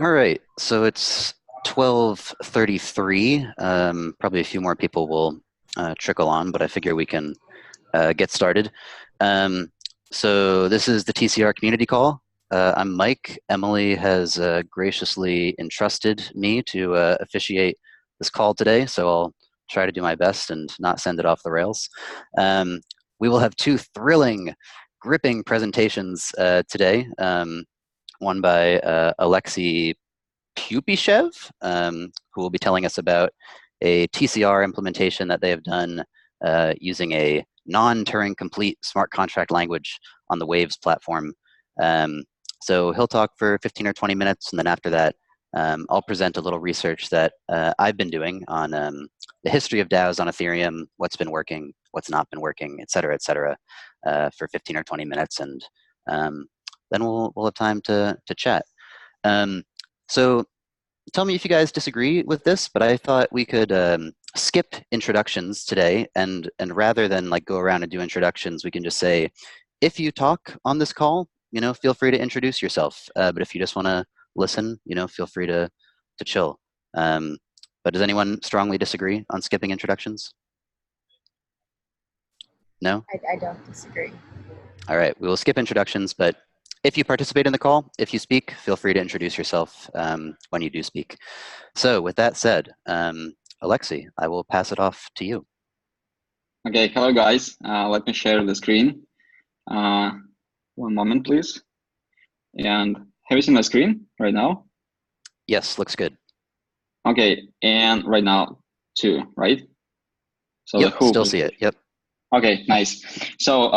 All right, so it's 12:33. Probably a few more people will trickle on, but I figure we can get started. Um, so this is the TCR community call. I'm Mike. Emily has graciously entrusted me to officiate this call today, so I'll try to do my best and not send it off the rails. We will have two thrilling, gripping presentations today. One by Aleksei Pupyshev, who will be telling us about a TCR implementation that they have done using a non-Turing complete smart contract language on the Waves platform. So he'll talk for 15 or 20 minutes, and then after that, I'll present a little research that I've been doing on the history of DAOs on Ethereum, what's been working, what's not been working, et cetera, for 15 or 20 minutes, and then we'll have time to chat. So tell me if you guys disagree with this, but I thought we could skip introductions today, and rather than like go around and do introductions, we can just say, if you talk on this call, feel free to introduce yourself. But if you just want to listen, feel free to chill. But does anyone strongly disagree on skipping introductions? No? I don't disagree. All right, we will skip introductions, but if you participate in the call, if you speak, feel free to introduce yourself when you do speak. So with that said, Aleksei, I will pass it off to you. Okay, hello guys. Let me share the screen. One moment, please. And have you seen my screen right now? Yes, looks good. Okay, and right now too, right? So yep, still see it. Yep. Okay, nice. So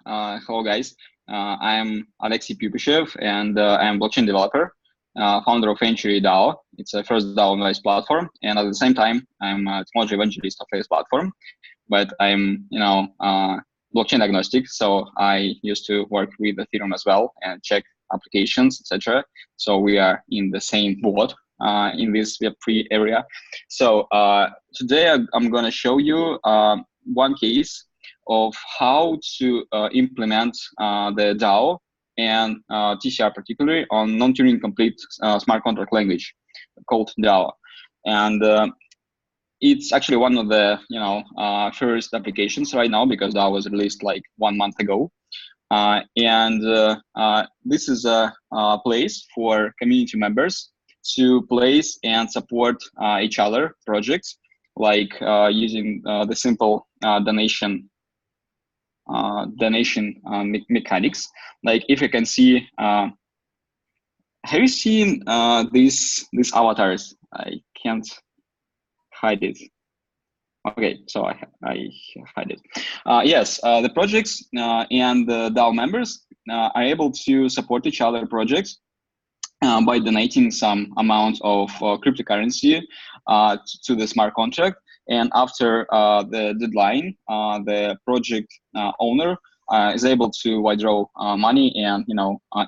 hello guys. I'm Aleksei Pupyshev, and I'm a blockchain developer, founder of History of DAO. It's a first DAO on Waves platform, and at the same time, I'm a technology evangelist of Waves platform. But I'm, blockchain agnostic, so I used to work with Ethereum as well and check applications, etc. So we are in the same boat in this Web3 area. So today I'm going to show you one case of how to implement the DAO and TCR particularly on non-Turing complete smart contract language called DAO. And it's actually one of the first applications right now, because that was released like 1 month ago. This is a place for community members to place and support each other projects, like using the simple donation mechanics. Like if you can see, have you seen these avatars? I can't hide it. Okay, so I hide it. Yes, the projects and the DAO members are able to support each other projects by donating some amount of cryptocurrency to the smart contract. And after the deadline, the project owner is able to withdraw money and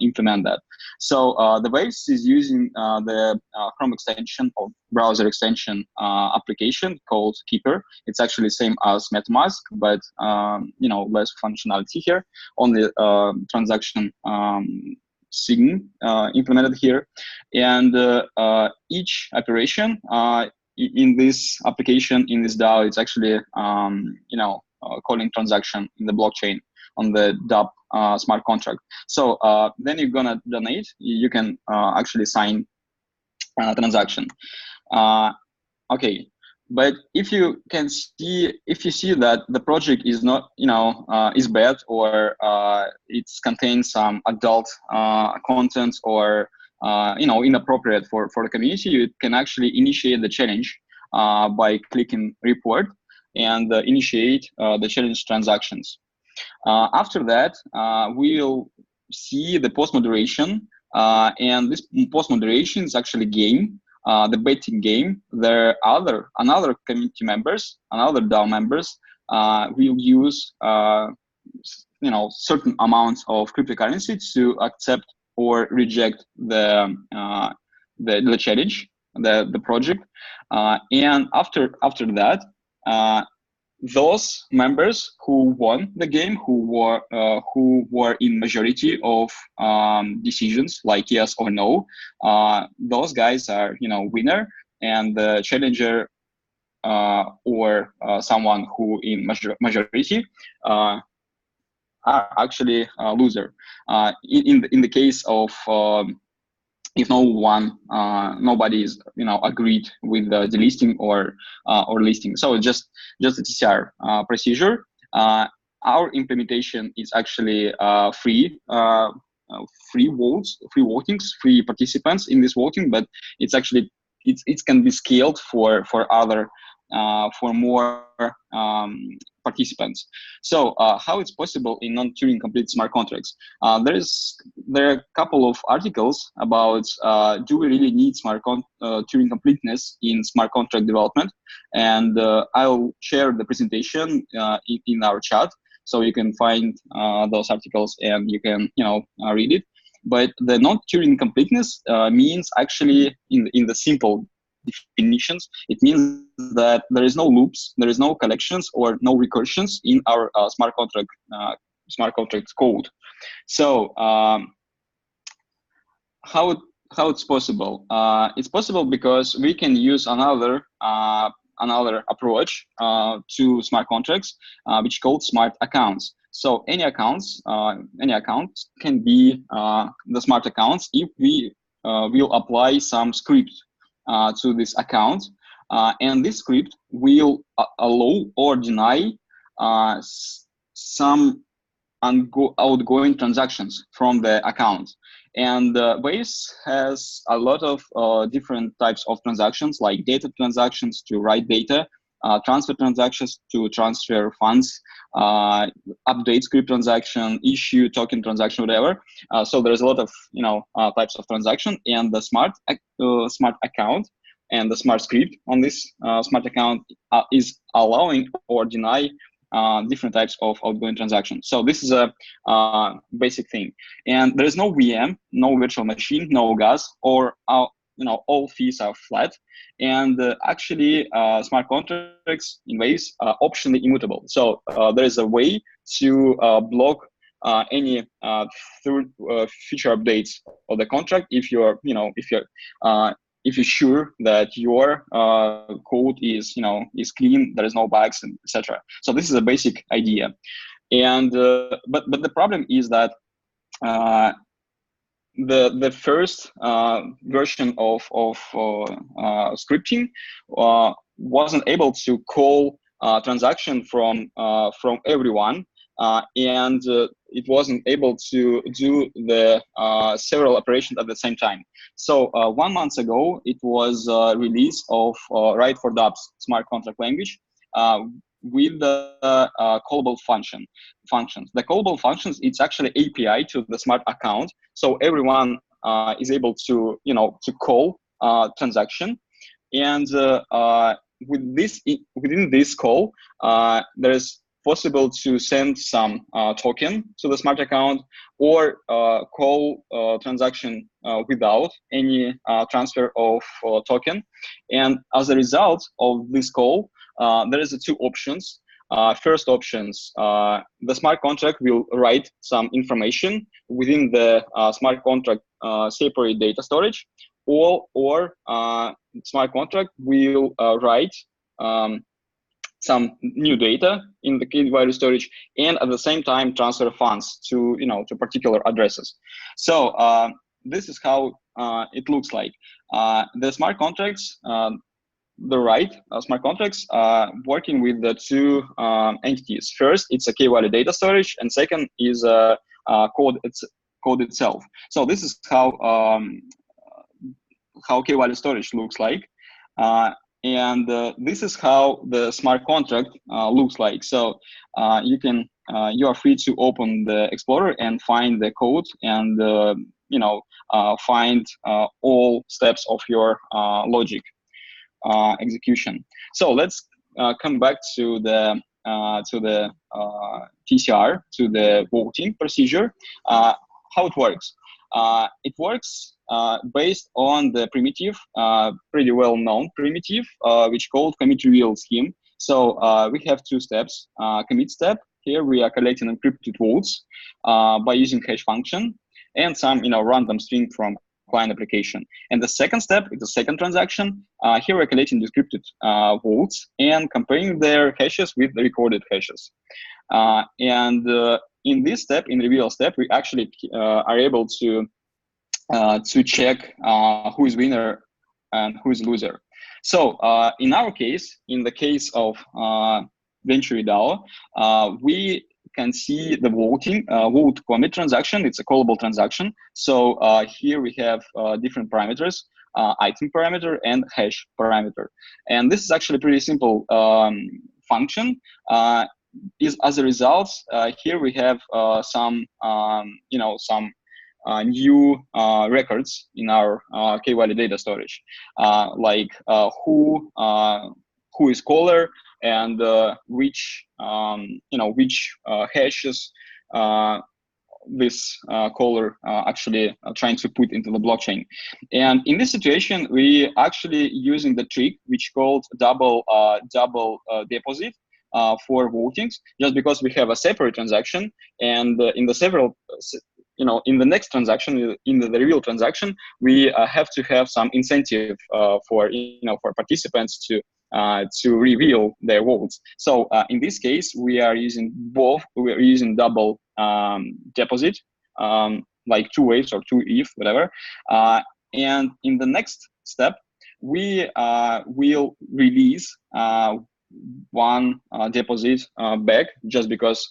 implement that. So the Waves is using the Chrome extension or browser extension application called Keeper. It's actually the same as MetaMask, but less functionality here. Only transaction sign implemented here, and each operation in this application, in this DAO, it's actually calling transaction in the blockchain on the DApp smart contract. So then you're gonna donate. You can actually sign transaction. Okay, but if you see that the project is not is bad, or it contains some adult content, or inappropriate for the community, you can actually initiate the challenge by clicking report and initiate the challenge transactions. After that, we'll see the post moderation, and this post moderation is actually game. The betting game. There are another community members, another DAO members will use certain amounts of cryptocurrency to accept or reject the challenge, the project, and after that, those members who won the game, who were in majority of decisions like yes or no, those guys are winner, and the challenger or someone who in majority are actually a loser. In the case of if nobody is agreed with the delisting or listing, so just the TCR procedure. Our implementation is actually free votes, free votings, free participants in this voting, but it's actually it can be scaled for other for more participants. So how it's possible in non-Turing complete smart contracts? There are a couple of articles about do we really need Turing completeness in smart contract development, and I'll share the presentation in our chat, so you can find those articles and you can read it. But the non-Turing completeness means actually in the simple definitions, it means that there is no loops, there is no collections or no recursions in our smart contract code. So how it's possible? It's possible because we can use another approach to smart contracts, which called smart accounts. So any account can be the smart accounts if we will apply some script to this account, and this script will allow or deny some outgoing transactions from the account. And Base has a lot of different types of transactions, like data transactions to write data, transfer transactions to transfer funds, update script transaction, issue token transaction, whatever. So there's a lot of types of transaction, and the smart account and the smart script on this smart account is allowing or deny different types of outgoing transactions. So this is a basic thing, and there is no VM, no virtual machine, no gas, or all fees are flat. And actually, smart contracts in Waves are optionally immutable. So there is a way to block any future updates of the contract if you're sure that your code is clean, there is no bugs, etc. So this is a basic idea, and but the problem is that the first version of scripting wasn't able to call transaction from everyone, and it wasn't able to do the several operations at the same time. So 1 month ago, it was release of Write for dApps smart contract language with the callable functions. The callable functions, it's actually API to the smart account, so everyone is able to call transaction, and within this call, there is possible to send some token to the smart account, or call transaction without any transfer of token. And as a result of this call, there is two options. First options, the smart contract will write some information within the smart contract separate data storage, or smart contract will write some new data in the key value storage, and at the same time transfer funds to to particular addresses. So this is how it looks like. The smart contracts, smart contracts working with the two entities. First, it's a key value data storage, and second is code itself. So this is how key value storage looks like. And this is how the smart contract looks like. So you are free to open the Explorer and find the code, and find all steps of your logic execution. So let's come back to the TCR, to the voting procedure. How it works? It works based on the primitive, pretty well-known primitive, which called commit reveal scheme. So we have two steps. Commit step. Here we are collecting encrypted vaults by using hash function and some random string from client application. And the second step is the second transaction. Here we're collecting decrypted vaults and comparing their hashes with the recorded hashes. In this step, in reveal step, we actually are able to check who is winner and who is loser. So in our case, in the case of History DAO, we can see the voting vote commit transaction. It's a callable transaction. So here we have different parameters, item parameter and hash parameter. And this is actually a pretty simple function. As a result, here we have some new records in our key-value data storage, like who is caller and which hashes this caller actually trying to put into the blockchain. And in this situation, we actually using the trick which called double deposit for votings, just because we have a separate transaction, and in the several in the next transaction, in the reveal transaction, we have to have some incentive for participants to reveal their votes. So in this case, we are using both. We are using double deposit, like 2 waves or 2 ETH, whatever. And in the next step, we will release one deposit back, just because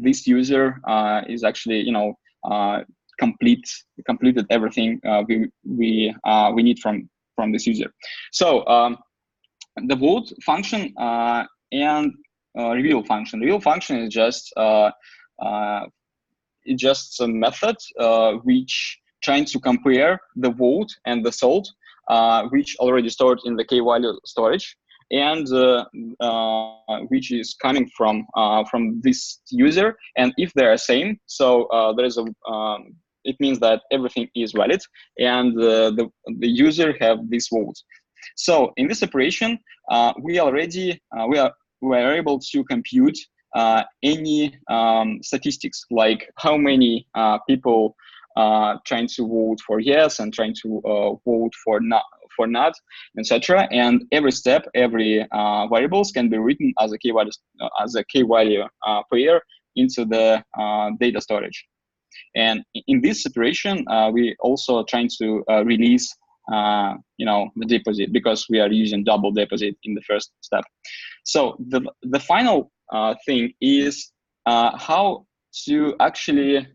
this user is actually completed everything we need from this user. So the vote function and reveal function. Reveal function is just it's just a method which trying to compare the vote and the salt, which already stored in the key-value storage, and which is coming from this user. And if they are same, so there is a it means that everything is valid, and the user have this vote. So in this operation, we already we are able to compute any statistics, like how many people trying to vote for yes and trying to vote for not, etc. And every step, every variables can be written as a key-value pair into the data storage. And in this separation, we also trying to release the deposit, because we are using double deposit in the first step. So the final thing is how to actually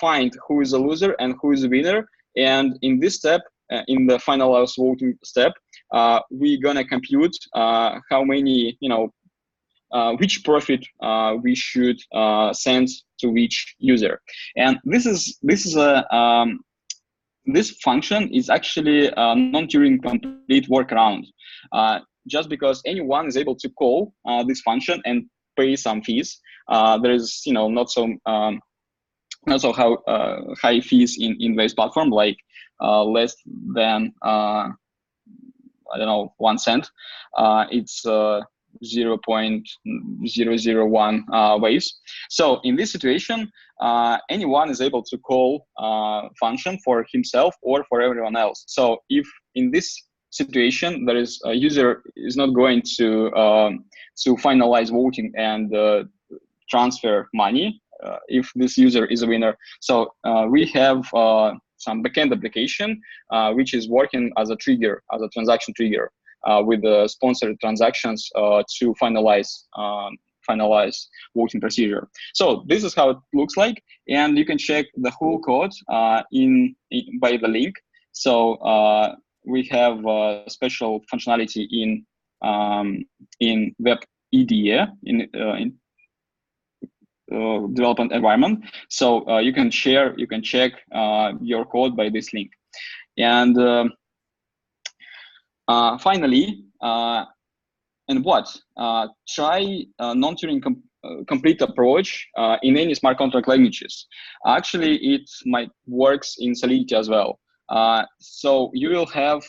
find who is a loser and who is a winner. And in this step, in the finalized voting step, we're gonna compute how many, which profit we should send to which user. And this function is actually a non-Turing complete workaround, just because anyone is able to call this function and pay some fees. There is not so high fees in this platform, like less than I don't know, 1 cent. It's 0.001 waves. So in this situation, anyone is able to call function for himself or for everyone else. So if in this situation there is a user is not going to finalize voting and transfer money, if this user is a winner, so we have some backend application which is working as a trigger, as a transaction trigger, with the sponsored transactions to finalize voting procedure. So this is how it looks like, and you can check the whole code by the link. So we have special functionality in web EDA in development environment. So you can check your code by this link. And finally, try non-Turing complete approach in any smart contract languages. Actually, it might works in Solidity as well. So you will have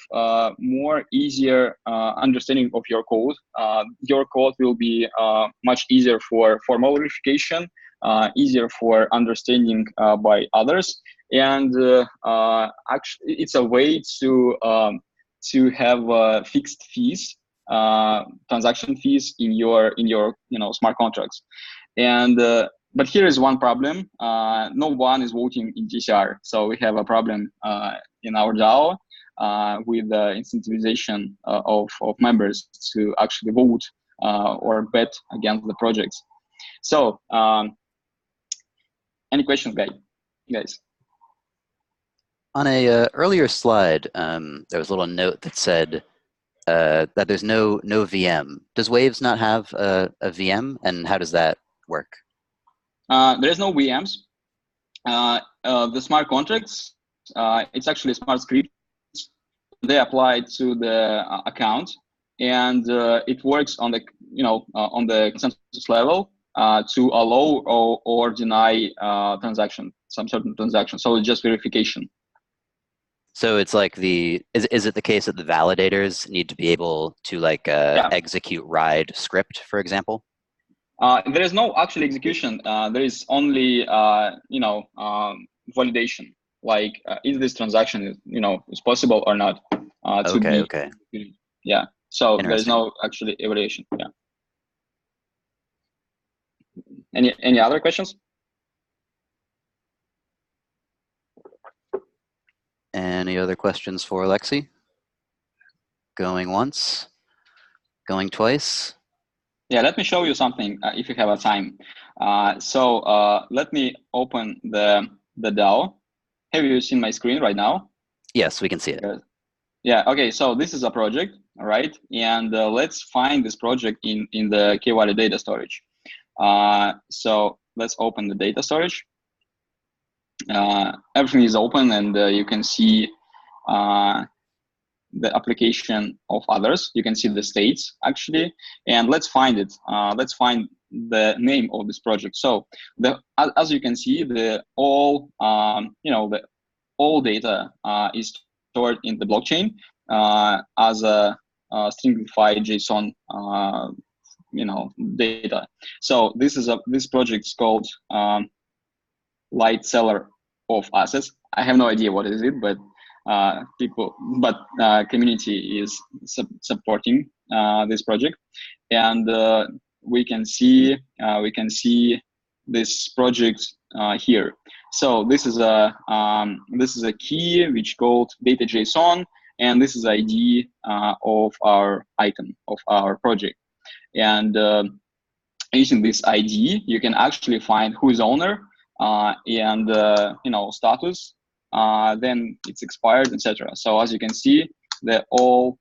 more easier understanding of your code. Your code will be much easier for formal verification, easier for understanding by others, and actually it's a way to have fixed fees, transaction fees in your smart contracts. And but here is one problem. No one is voting in TCR, so we have a problem in our DAO with the incentivization of members to actually vote or bet against the projects. So, any questions, guys? On a earlier slide, there was a little note that said that there's no VM. Does Waves not have a VM, and how does that work? There is no VMs. The smart contracts, it's actually smart scripts. They apply to the account, and it works on the on the consensus level to allow or deny some certain transaction. So it's just verification. So it's like is it the case that the validators need to be able to like execute RIDE script, for example? There is no actual execution. There is only validation. Like is this transaction is possible or not? Okay. Yeah. So there is no actually evaluation. Yeah. Any other questions? Any other questions for Aleksei? Going once, going twice. Yeah, let me show you something if you have a time. So let me open the DAO. Have you seen my screen right now? Yes, we can see it. Yeah, okay, so this is a project, all right? And let's find this project in the key-value data storage. So let's open the data storage. Everything is open, and you can see the application of others. You can see the states actually, and let's find it. Let's find the name of this project. So as you can see, the all data is stored in the blockchain as a stringified JSON data. So this project is called Light Seller of Assets. I have no idea what is it, but community is supporting this project, and we can see this project here. So this is a key which called data JSON, and this is ID of our item of our project. And using this ID, you can actually find who is owner and status. Then it's expired, etc. So as you can see, the all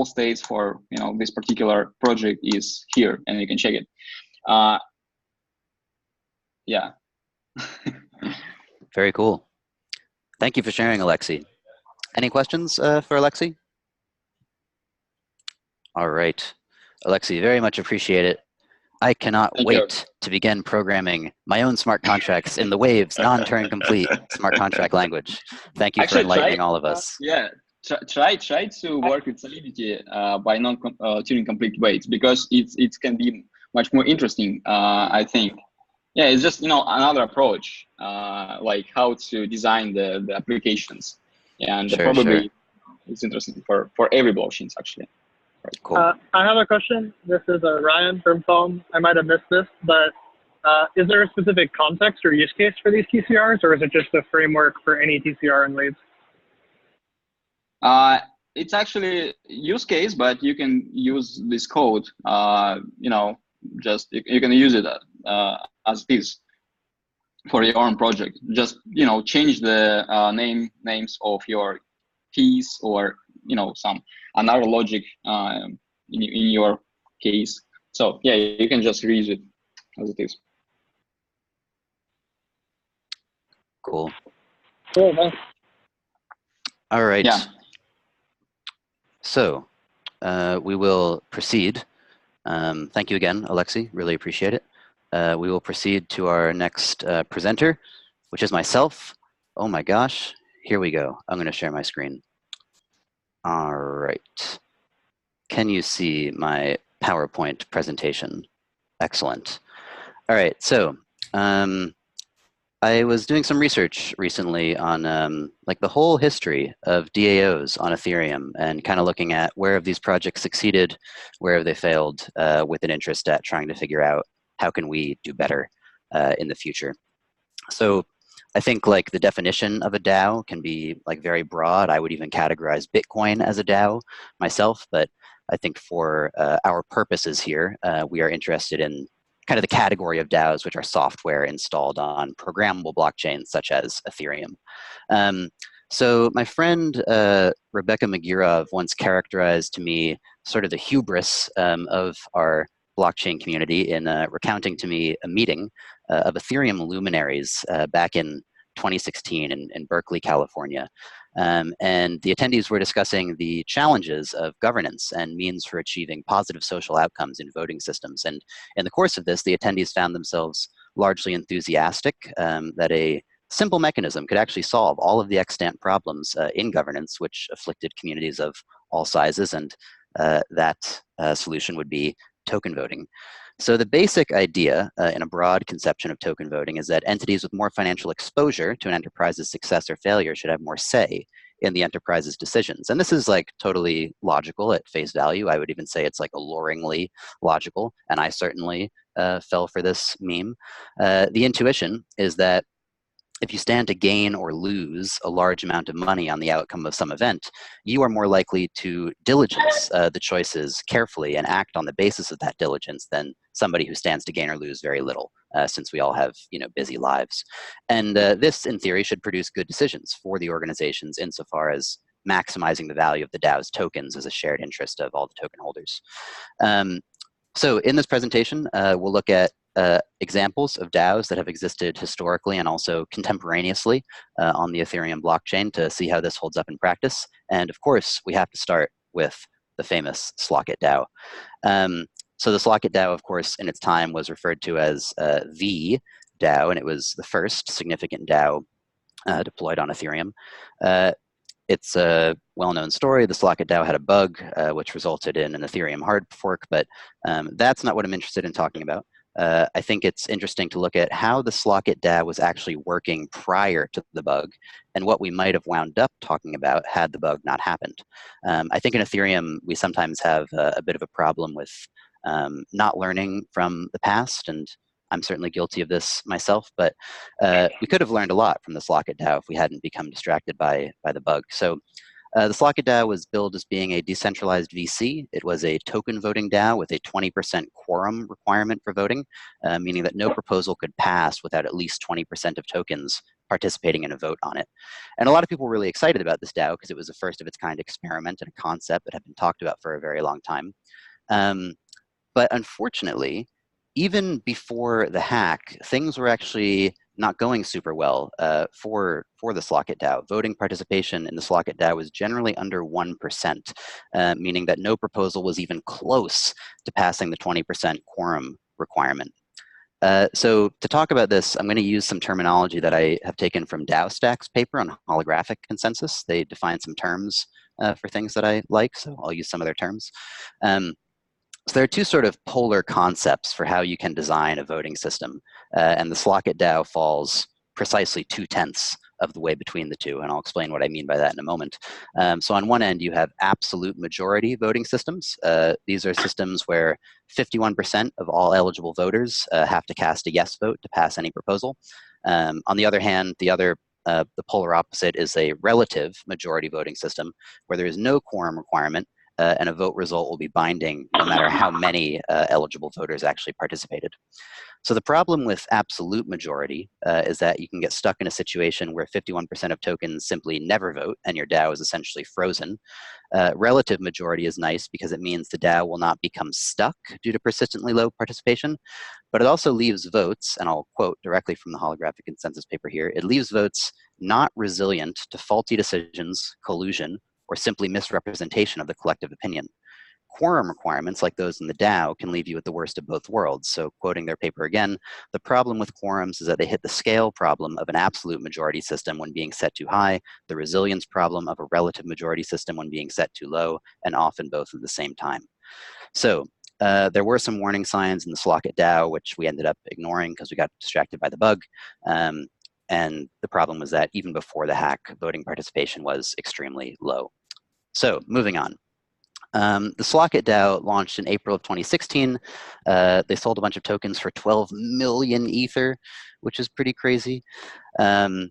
states for this particular project is here, and you can check it. Yeah. Very cool. Thank you for sharing, Aleksei. Any questions for Aleksei? All right, Aleksei, very much appreciate it. I cannot wait to begin programming my own smart contracts in the Waves non-Turing complete smart contract language. Thank you for enlightening all of us. Yeah, try to work with Solidity by non-Turing complete weights, because it can be much more interesting, I think. Yeah, it's just another approach, like how to design the applications, and probably it's interesting for every blockchains actually. Cool. I have a question. This is Ryan from Foam. I might have missed this, but is there a specific context or use case for these TCRs, or is it just a framework for any TCR in Waves? It's actually use case, but you can use this code. Just you can use it as it is for your own project. Just change the names of your keys, or some another logic in your case. So yeah, you can just reuse it as it is. Cool. Cool, thanks. All right. Yeah. So we will proceed. Thank you again, Aleksei. Really appreciate it. We will proceed to our next presenter, which is myself. Oh my gosh, here we go. I'm going to share my screen. All right. Can you see my PowerPoint presentation? Excellent. All right, so I was doing some research recently on like the whole history of DAOs on Ethereum and kind of looking at where have these projects succeeded, where have they failed, with an interest at trying to figure out how can we do better in the future. So I think like the definition of a DAO can be like very broad. I would even categorize Bitcoin as a DAO myself, but I think for our purposes here, we are interested in kind of the category of DAOs, which are software installed on programmable blockchains such as Ethereum. So my friend Rebecca Magirov once characterized to me sort of the hubris of our blockchain community in recounting to me a meeting of Ethereum luminaries back in 2016 in Berkeley, California. And the attendees were discussing the challenges of governance and means for achieving positive social outcomes in voting systems. And in the course of this, the attendees found themselves largely enthusiastic that a simple mechanism could actually solve all of the extant problems in governance, which afflicted communities of all sizes, and that solution would be token voting. So the basic idea in a broad conception of token voting is that entities with more financial exposure to an enterprise's success or failure should have more say in the enterprise's decisions. And this is like totally logical at face value. I would even say it's like alluringly logical, and I certainly fell for this meme. The intuition is that if you stand to gain or lose a large amount of money on the outcome of some event, you are more likely to diligence the choices carefully and act on the basis of that diligence than somebody who stands to gain or lose very little, since we all have busy lives. And this, in theory, should produce good decisions for the organizations insofar as maximizing the value of the DAO's tokens as a shared interest of all the token holders. So in this presentation, we'll look at examples of DAOs that have existed historically and also contemporaneously on the Ethereum blockchain to see how this holds up in practice. And of course, we have to start with the famous slock.it DAO. So the slock.it DAO, of course, in its time was referred to as the DAO, and it was the first significant DAO deployed on Ethereum. It's a well-known story. The slock.it DAO had a bug, which resulted in an Ethereum hard fork, but that's not what I'm interested in talking about. I think it's interesting to look at how the slock.it DAO was actually working prior to the bug and what we might have wound up talking about had the bug not happened. I think in Ethereum, we sometimes have a bit of a problem with not learning from the past, and I'm certainly guilty of this myself, but we could have learned a lot from the slock.it DAO if we hadn't become distracted by the bug. So the slock.it DAO was billed as being a decentralized VC. It was a token voting DAO with a 20% quorum requirement for voting, meaning that no proposal could pass without at least 20% of tokens participating in a vote on it. And a lot of people were really excited about this DAO because it was a first of its kind experiment and a concept that had been talked about for a very long time. But unfortunately, even before the hack, things were actually not going super well for the slock.it DAO. Voting participation in the slock.it DAO was generally under 1%, meaning that no proposal was even close to passing the 20% quorum requirement. So to talk about this, I'm going to use some terminology that I have taken from DAOstack's paper on holographic consensus. They define some terms for things that I like, so I'll use some of their terms. So there are two sort of polar concepts for how you can design a voting system, and the slock.it DAO falls precisely 2/10 of the way between the two, and I'll explain what I mean by that in a moment. So on one end, you have absolute majority voting systems. These are systems where 51% of all eligible voters have to cast a yes vote to pass any proposal. On the other hand, the polar opposite is a relative majority voting system where there is no quorum requirement, and a vote result will be binding no matter how many eligible voters actually participated. So the problem with absolute majority is that you can get stuck in a situation where 51% of tokens simply never vote and your DAO is essentially frozen. Relative majority is nice because it means the DAO will not become stuck due to persistently low participation, but it also leaves votes, and I'll quote directly from the holographic consensus paper here, it leaves votes not resilient to faulty decisions, collusion, or simply misrepresentation of the collective opinion. quorum requirements, like those in the DAO, can leave you with the worst of both worlds. So quoting their paper again, the problem with quorums is that they hit the scale problem of an absolute majority system when being set too high, the resilience problem of a relative majority system when being set too low, and often both at the same time. So there were some warning signs in the slock.it DAO, which we ended up ignoring because we got distracted by the bug. And the problem was that even before the hack, voting participation was extremely low. So moving on. The slock.it DAO launched in April of 2016. They sold a bunch of tokens for 12 million Ether, which is pretty crazy. So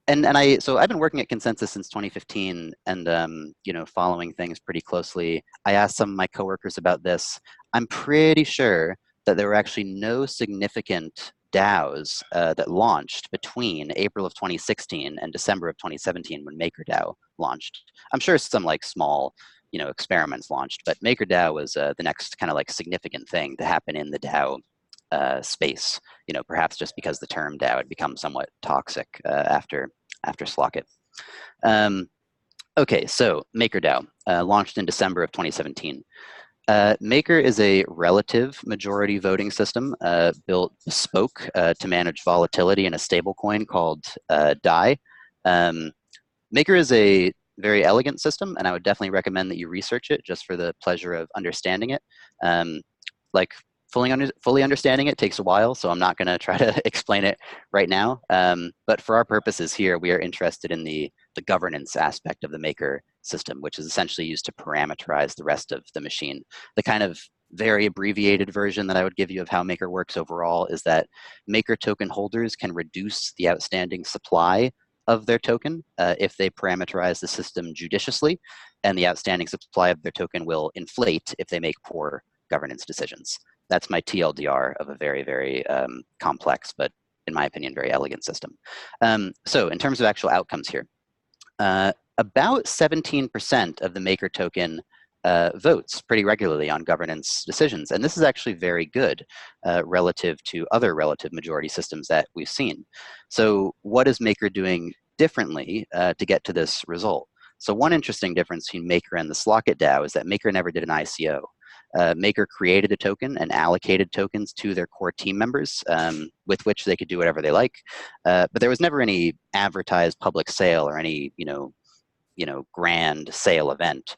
I've been working at Consensus since 2015, and you know, following things pretty closely. I asked some of my coworkers about this. I'm pretty sure that there were actually no significant DAOs that launched between April of 2016 and December of 2017 when MakerDAO launched. I'm sure some like small, you know, experiments launched, but MakerDAO was the next kind of like significant thing to happen in the DAO space. You know, perhaps just because the term DAO had become somewhat toxic after slock.it. Okay, so MakerDAO launched in December of 2017. Maker is a relative majority voting system built bespoke to manage volatility in a stablecoin called DAI. Maker is a very elegant system, and I would definitely recommend that you research it just for the pleasure of understanding it. Like fully understanding it takes a while, so I'm not going to try to explain it right now. But for our purposes here, we are interested in the governance aspect of the Maker system, which is essentially used to parameterize the rest of the machine. The kind of very abbreviated version that I would give you of how Maker works overall is that Maker token holders can reduce the outstanding supply of their token if they parameterize the system judiciously, and the outstanding supply of their token will inflate if they make poor governance decisions. That's my TLDR of a very, very complex, but in my opinion, very elegant system. So in terms of actual outcomes here, about 17% of the Maker token votes pretty regularly on governance decisions. And this is actually very good relative to other relative majority systems that we've seen. So what is Maker doing differently to get to this result? So one interesting difference between Maker and the slock.it DAO is that Maker never did an ICO. Maker created a token and allocated tokens to their core team members with which they could do whatever they like. But there was never any advertised public sale or any, grand sale event.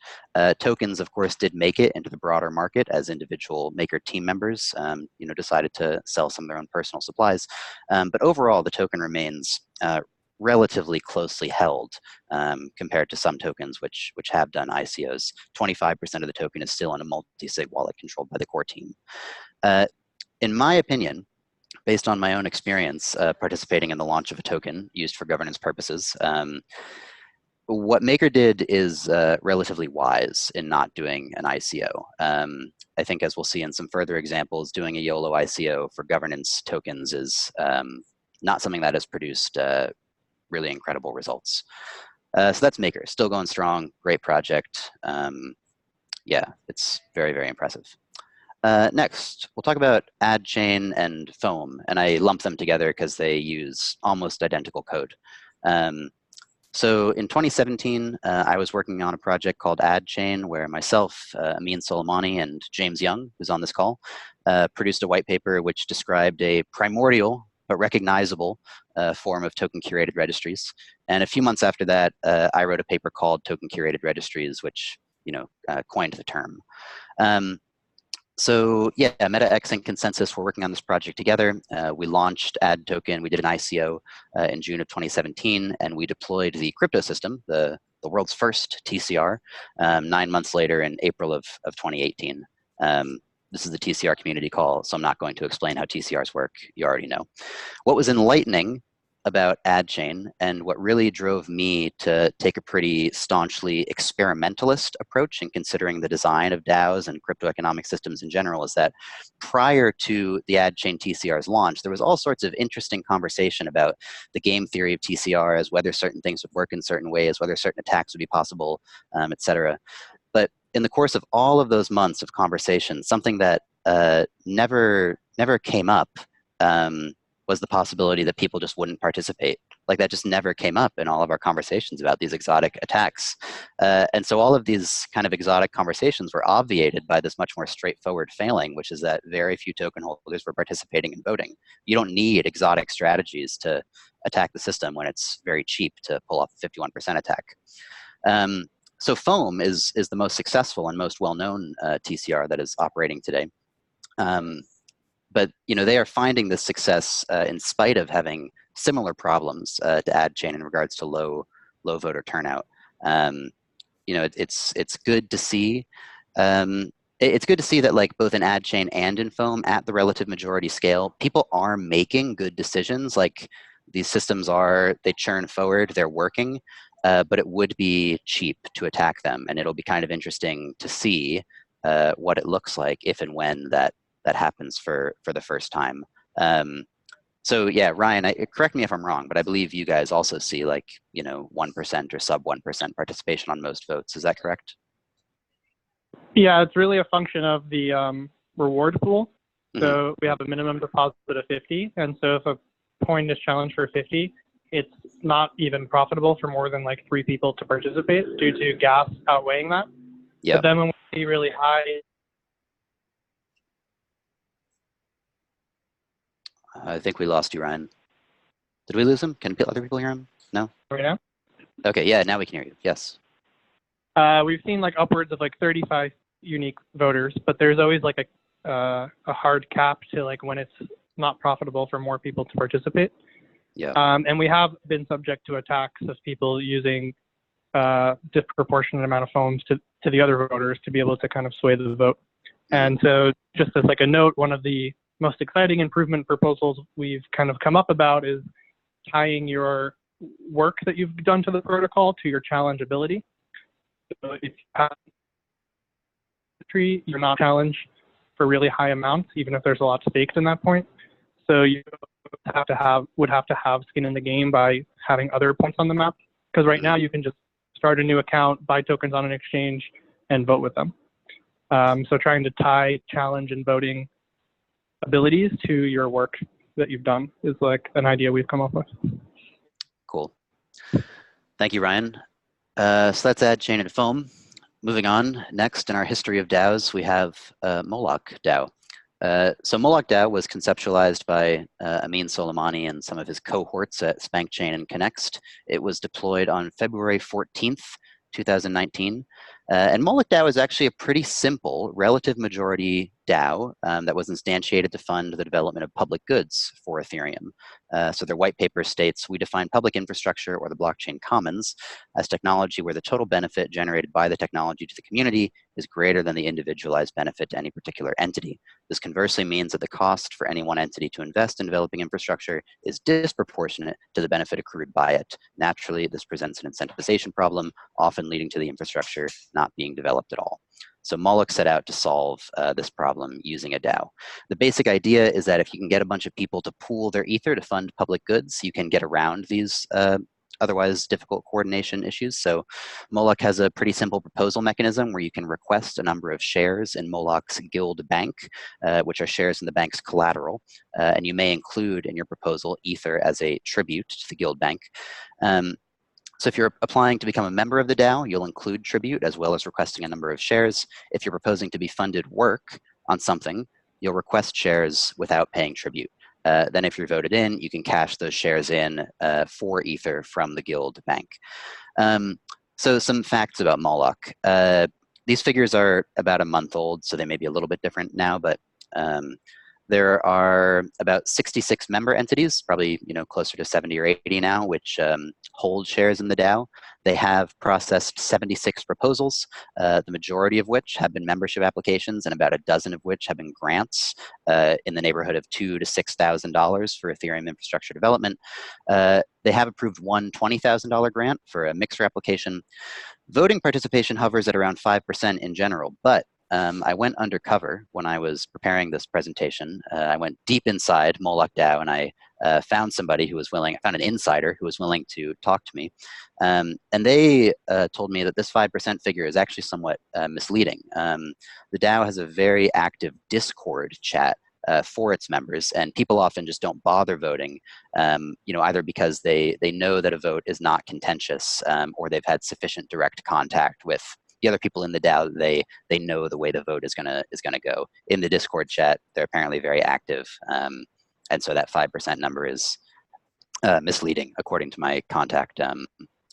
Tokens, of course, did make it into the broader market as individual Maker team members, decided to sell some of their own personal supplies. But overall, the token remains relatively closely held compared to some tokens which have done ICOs. 25% of the token is still in a multi-sig wallet controlled by the core team. In my opinion, based on my own experience participating in the launch of a token used for governance purposes, what Maker did is relatively wise in not doing an ICO. I think, as we'll see in some further examples, doing a YOLO ICO for governance tokens is not something that has produced really incredible results. So that's Maker, still going strong, great project. Yeah, it's very, very impressive. Next, we'll talk about adchain and foam, and I lump them together because they use almost identical code. So in 2017, I was working on a project called adchain where myself, Amin Soleimani, and James Young, who's on this call, produced a white paper which described a primordial but recognizable form of token curated registries. And a few months after that, I wrote a paper called Token Curated Registries, which coined the term. So yeah, MetaX and Consensus were working on this project together. We launched Ad Token. We did an ICO in June of 2017, and we deployed the crypto system, the world's first TCR, 9 months later in April of 2018. This is the TCR community call, so I'm not going to explain how TCRs work. You already know. What was enlightening about adchain, and what really drove me to take a pretty staunchly experimentalist approach in considering the design of DAOs and crypto economic systems in general, is that prior to the adchain TCR's launch, there was all sorts of interesting conversation about the game theory of TCRs, whether certain things would work in certain ways, whether certain attacks would be possible, etc. But in the course of all of those months of conversation, something that never came up was the possibility that people just wouldn't participate. Like that just never came up in all of our conversations about these exotic attacks. And so all of these kind of exotic conversations were obviated by this much more straightforward failing, which is that very few token holders were participating in voting. You don't need exotic strategies to attack the system when it's very cheap to pull off a 51% attack. So Foam is the most successful and most well-known TCR that is operating today. But they are finding this success in spite of having similar problems to adchain in regards to low voter turnout. It's good to see. It's good to see that like both in adchain and in Foam at the relative majority scale, people are making good decisions. Like these systems they churn forward, they're working, but it would be cheap to attack them, and it'll be kind of interesting to see what it looks like if and when that happens for the first time. So yeah, Ryan, correct me if I'm wrong, but I believe you guys also see like 1% or sub 1% participation on most votes. Is that correct? Yeah, it's really a function of the reward pool. So Mm-hmm. we have a minimum deposit of 50, and so if a coin is challenged for 50, it's not even profitable for more than like 3 people to participate due to gas outweighing that. Yeah. But then when we see really high, I think we lost you, Ryan. Did we lose him? Can other people hear him? No? right now, Okay, yeah, now we can hear you. Yes. we've seen like upwards of like 35 unique voters, but there's always like a hard cap to like when it's not profitable for more people to participate. Yeah. And we have been subject to attacks of people using disproportionate amount of foams to the other voters to be able to kind of sway the vote. And so just as like a note, one of the most exciting improvement proposals we've kind of come up about is tying your work that you've done to the protocol to your challenge ability. So if you have tree, you're not challenged for really high amounts, even if there's a lot staked in that point. So you would have to have skin in the game by having other points on the map. Because right now you can just start a new account, buy tokens on an exchange, and vote with them. So trying to tie challenge and voting abilities to your work that you've done is like an idea we've come up with. Cool. Thank you, Ryan. So that's adchain and Foam. Moving on, next in our history of DAOs, we have Moloch DAO. So Moloch DAO was conceptualized by Amin Soleimani and some of his cohorts at SpankChain and Connext. It was deployed on February 14th, 2019. And Moloch DAO is actually a pretty simple relative majority DAO that was instantiated to fund the development of public goods for Ethereum. So their white paper states, we define public infrastructure or the blockchain commons as technology where the total benefit generated by the technology to the community is greater than the individualized benefit to any particular entity. This conversely means that the cost for any one entity to invest in developing infrastructure is disproportionate to the benefit accrued by it. Naturally, this presents an incentivization problem, often leading to the infrastructure not being developed at all. So Moloch set out to solve this problem using a DAO. The basic idea is that if you can get a bunch of people to pool their ether to fund public goods, you can get around these otherwise difficult coordination issues. So Moloch has a pretty simple proposal mechanism where you can request a number of shares in Moloch's guild bank, which are shares in the bank's collateral. And you may include in your proposal ether as a tribute to the guild bank. So if you're applying to become a member of the DAO, you'll include tribute as well as requesting a number of shares. If you're proposing to be funded work on something, you'll request shares without paying tribute. Then if you're voted in, you can cash those shares in for ether from the guild bank. So some facts about Moloch. These figures are about a month old, so they may be a little bit different now, but there are about 66 member entities, probably closer to 70 or 80 now, which hold shares in the DAO. They have processed 76 proposals, the majority of which have been membership applications, and about a dozen of which have been grants in the neighborhood of $2,000 to $6,000 for Ethereum infrastructure development. They have approved one $20,000 grant for a mixer application. Voting participation hovers at around 5% in general, but I went undercover when I was preparing this presentation. I went deep inside Moloch DAO and I found somebody who was willing, I found an insider who was willing to talk to me. And they told me that this 5% figure is actually somewhat misleading. The DAO has a very active Discord chat for its members, and people often just don't bother voting, either because they know that a vote is not contentious, or they've had sufficient direct contact with the other people in the DAO. They know the way the vote is gonna go. In the Discord chat, they're apparently very active, and so that 5% number is misleading, according to my contact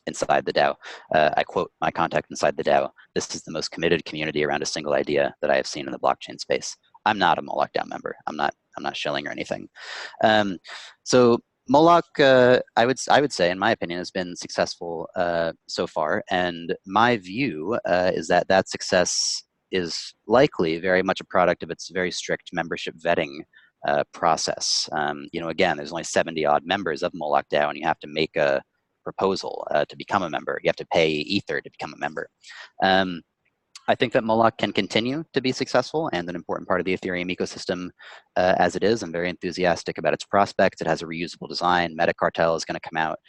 inside the DAO. I quote my contact inside the DAO: "This is the most committed community around a single idea that I have seen in the blockchain space." I'm not a Moloch DAO member. I'm not shilling or anything. So Moloch, I would say, in my opinion, has been successful so far, and my view is that that success is likely very much a product of its very strict membership vetting process. Again, there's only 70 odd members of Moloch DAO, and you have to make a proposal to become a member. You have to pay Ether to become a member. I think that Moloch can continue to be successful and an important part of the Ethereum ecosystem as it is. I'm very enthusiastic about its prospects. It has a reusable design. Metacartel is going to come out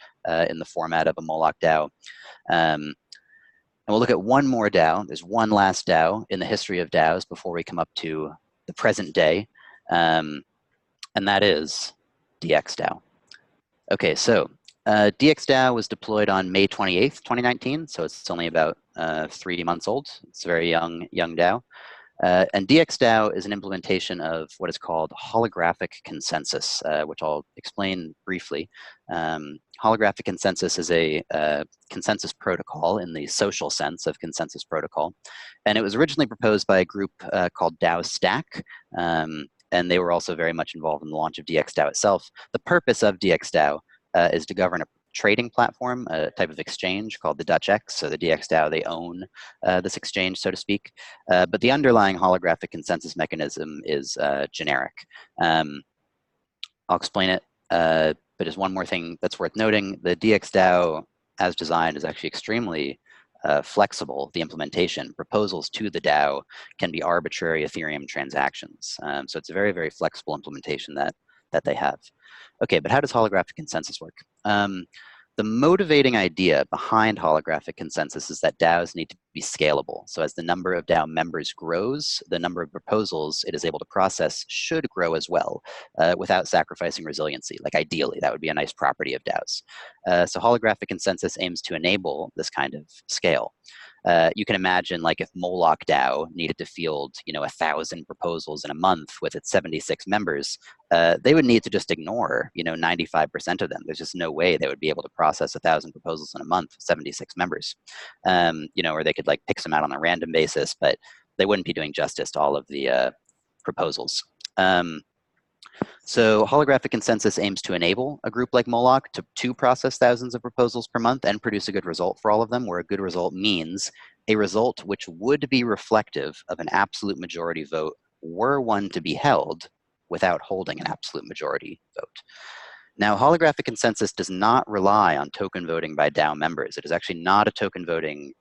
in the format of a Moloch DAO. And we'll look at one more DAO. There's one last DAO in the history of DAOs before we come up to the present day, and that is dxDAO. Okay, so dxDAO was deployed on May 28th, 2019, so it's only about 3 months old. It's a very young DAO. And dxDAO is an implementation of what is called holographic consensus, which I'll explain briefly. Holographic consensus is a consensus protocol in the social sense of consensus protocol. And it was originally proposed by a group called DAO Stack, and they were also very much involved in the launch of dxDAO itself. The purpose of dxDAO is to govern a trading platform, a type of exchange called the dutchx. So the dxDAO, they own this exchange, so to speak. But the underlying holographic consensus mechanism is generic. I'll explain it, but just one more thing that's worth noting. The dxDAO, as designed, is actually extremely flexible. The implementation proposals to the DAO can be arbitrary Ethereum transactions. So it's a very, very flexible implementation that they have. Okay, but how does holographic consensus work? The motivating idea behind holographic consensus is that DAOs need to be scalable. So as the number of DAO members grows, the number of proposals it is able to process should grow as well, without sacrificing resiliency. Like ideally, that would be a nice property of DAOs. So holographic consensus aims to enable this kind of scale. You can imagine, like, if Moloch DAO needed to field 1,000 proposals in a month with its 76 members, they would need to just ignore 95% of them. There's just no way they would be able to process 1,000 proposals in a month with 76 members. Or they could like pick some out on a random basis, but they wouldn't be doing justice to all of the proposals. So holographic consensus aims to enable a group like Moloch to process thousands of proposals per month and produce a good result for all of them, where a good result means a result which would be reflective of an absolute majority vote were one to be held without holding an absolute majority vote. Now, holographic consensus does not rely on token voting by DAO members. It is actually not a token voting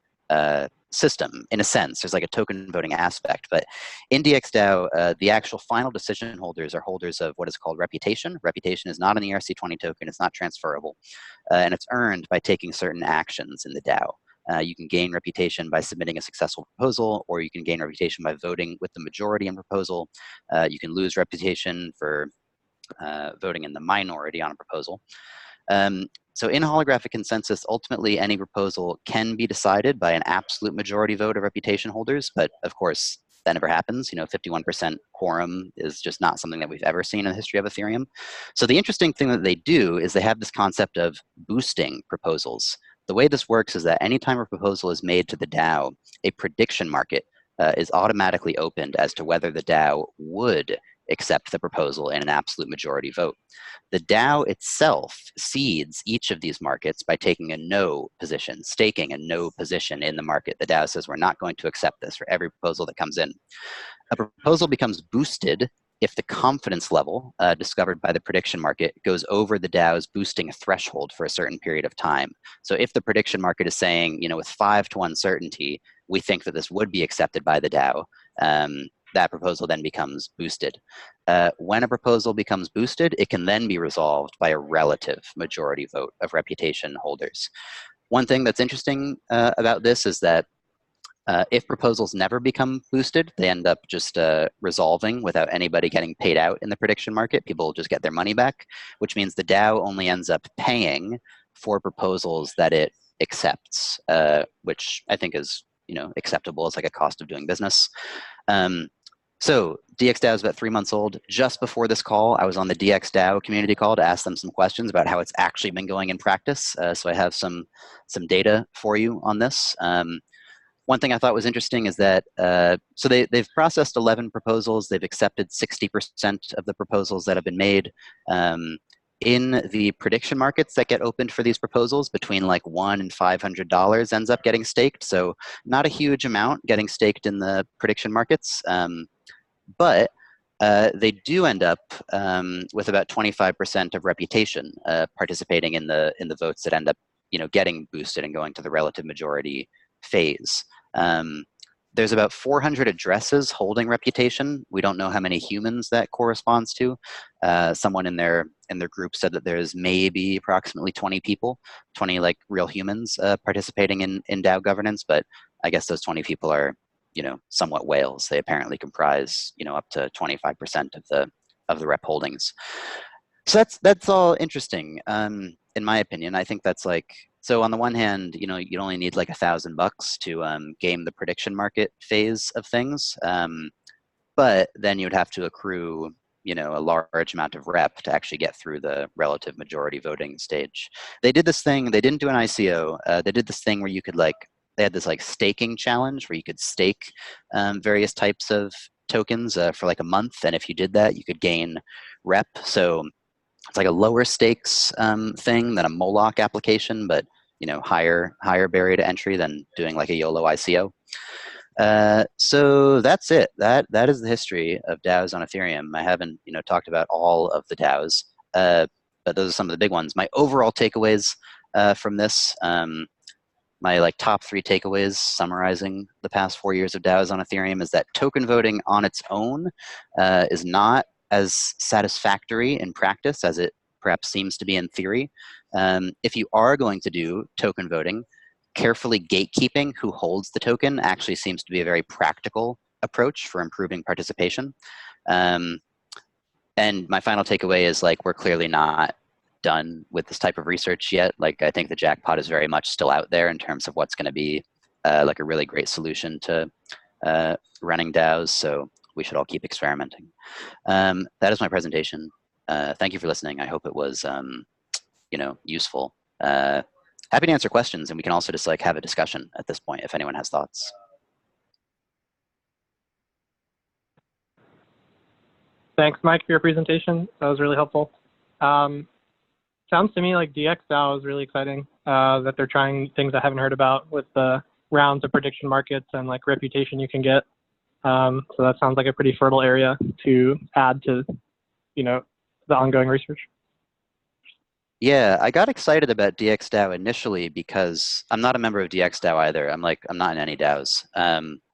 system. In a sense, there's like a token voting aspect, but in dxDAO, the actual final decision holders are holders of what is called reputation. Reputation is not an ERC20 token, it's not transferable, and it's earned by taking certain actions in the DAO. You can gain reputation by submitting a successful proposal, or you can gain reputation by voting with the majority in proposal. You can lose reputation for voting in the minority on a proposal. So in holographic consensus, ultimately any proposal can be decided by an absolute majority vote of reputation holders, but of course that never happens. 51% quorum is just not something that we've ever seen in the history of Ethereum. So the interesting thing that they do is they have this concept of boosting proposals. The way this works is that anytime a proposal is made to the DAO, a prediction market is automatically opened as to whether the DAO would accept the proposal in an absolute majority vote. The DAO itself seeds each of these markets by taking a no position, staking a no position in the market. The DAO says, we're not going to accept this for every proposal that comes in. A proposal becomes boosted if the confidence level discovered by the prediction market goes over the DAO's boosting threshold for a certain period of time. So if the prediction market is saying, with 5-to-1 certainty, we think that this would be accepted by the DAO, that proposal then becomes boosted. When a proposal becomes boosted, it can then be resolved by a relative majority vote of reputation holders. One thing that's interesting about this is that If proposals never become boosted, they end up just resolving without anybody getting paid out in the prediction market. People just get their money back, which means the DAO only ends up paying for proposals that it accepts, which I think is acceptable as like a cost of doing business. So dxDAO is about 3 months old. Just before this call, I was on the dxDAO community call to ask them some questions about how it's actually been going in practice. So I have some data for you on this. One thing I thought was interesting is that, so they've processed 11 proposals. They've accepted 60% of the proposals that have been made. In the prediction markets that get opened for these proposals, between like $1 and $500 ends up getting staked. So not a huge amount getting staked in the prediction markets, but they do end up with about 25% of reputation participating in the votes that end up getting boosted and going to the relative majority phase. There's about 400 addresses holding reputation. We don't know how many humans that corresponds to. Someone in their group said that there's maybe approximately 20 people, 20 like real humans participating in DAO governance, but I guess those 20 people are somewhat whales. They apparently comprise up to 25% of the rep holdings. So that's all interesting. In my opinion, I think that's like, so on the one hand, you'd only need like $1,000 to game the prediction market phase of things, but then you'd have to accrue a large amount of rep to actually get through the relative majority voting stage. They did this thing. They didn't do an ICO. They did this thing where you could they had this like staking challenge where you could stake various types of tokens for like a month, and if you did that, you could gain rep. So it's like a lower stakes thing than a moloch application, but higher barrier to entry than doing like a YOLO ICO. So that's it. That is the history of DAOs on Ethereum. I haven't talked about all of the DAOs, but those are some of the big ones. My overall takeaways from this, my like top 3 takeaways summarizing the past 4 years of DAOs on Ethereum is that token voting on its own is not as satisfactory in practice as it perhaps seems to be in theory. If you are going to do token voting, carefully gatekeeping who holds the token actually seems to be a very practical approach for improving participation. And my final takeaway is like, we're clearly not done with this type of research yet. Like, I think the jackpot is very much still out there in terms of what's going to be like a really great solution to running DAOs. So we should all keep experimenting. That is my presentation. Thank you for listening. I hope it was useful. Happy to answer questions, and we can also just like have a discussion at this point if anyone has thoughts. Thanks, Mike, for your presentation. That was really helpful. Sounds to me like dxDAO is really exciting, that they're trying things I haven't heard about with the rounds of prediction markets and like reputation you can get. So that sounds like a pretty fertile area to add to, the ongoing research. Yeah, I got excited about dxDAO initially because I'm not a member of dxDAO either. I'm not in any DAOs,